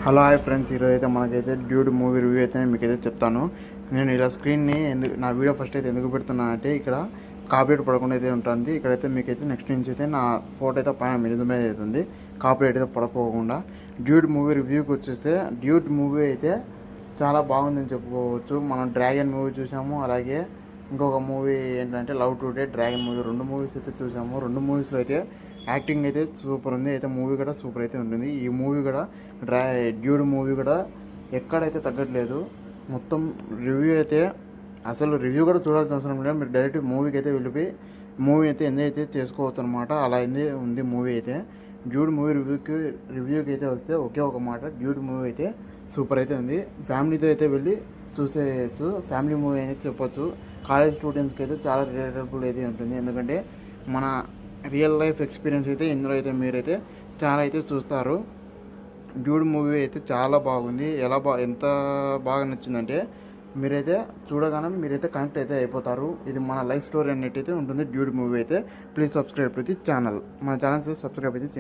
Hello hi friends, ఈరోజు అయితే మనకైతే డ్యూడ్ మూవీ రివ్యూ అయితే మీకైతే చెప్తాను. నేను ఇలా స్క్రీన్ని నా వీడియో ఫస్ట్ అయితే ఎందుకు పెడుతున్నా అంటే ఇక్కడ కాపీరైట్ పడకుండా అయితే ఉంటుంది. ఇక్కడైతే మీకైతే నెక్స్ట్ నుంచి అయితే నా ఫోటో అయితే పైన మీద మీద అవుతుంది, కాపీరైట్ అయితే పడకపోకుండా. డ్యూడ్ మూవీ రివ్యూకి వచ్చేస్తే డ్యూడ్ మూవీ అయితే చాలా బాగుందని చెప్పుకోవచ్చు. మనం డ్రాగన్ మూవీ చూసాము, అలాగే ఇంకొక మూవీ ఏంటంటే లవ్ టుడే, డ్రాగన్ మూవీ, రెండు మూవీస్ అయితే చూసాము. రెండు మూవీస్లో అయితే యాక్టింగ్ అయితే సూపర్ ఉంది, అయితే మూవీ కూడా సూపర్ అయితే ఉంటుంది. ఈ మూవీ కూడా డ్యూడ్ మూవీ కూడా ఎక్కడైతే తగ్గట్లేదు. మొత్తం రివ్యూ అయితే అసలు రివ్యూ కూడా చూడాల్సిన అవసరం లేదు, మీరు డైరెక్ట్ మూవీకి అయితే వెళ్ళిపోయి మూవీ అయితే ఎంజాయ్ అయితే చేసుకోవచ్చు అనమాట. అలా ఉంది మూవీ అయితే. డ్యూడ్ మూవీ రివ్యూకి అయితే వస్తే ఒకే ఒక మాట, డ్యూడ్ మూవీ అయితే సూపర్ అయితే ఉంది. ఫ్యామిలీతో అయితే వెళ్ళి చూసేయచ్చు, ఫ్యామిలీ మూవీ అనేది చెప్పొచ్చు. కాలేజ్ స్టూడెంట్స్కి అయితే చాలా రిలేటబుల్ అయితే ఉంటుంది, ఎందుకంటే మన రియల్ లైఫ్ ఎక్స్పీరియన్స్ అయితే ఇందులో అయితే మీరైతే చాలా అయితే చూస్తారు. డ్యూడ్ మూవీ అయితే చాలా బాగుంది. ఎంత బాగా నచ్చిందంటే మీరైతే చూడగానే మీరైతే కనెక్ట్ అయితే అయిపోతారు. ఇది మన లైఫ్ స్టోరీ అన్నట్టయితే ఉంటుంది డ్యూడ్ మూవీ అయితే. Please subscribe to the channel. మన ఛానల్ సబ్స్క్రైబ్ అయితే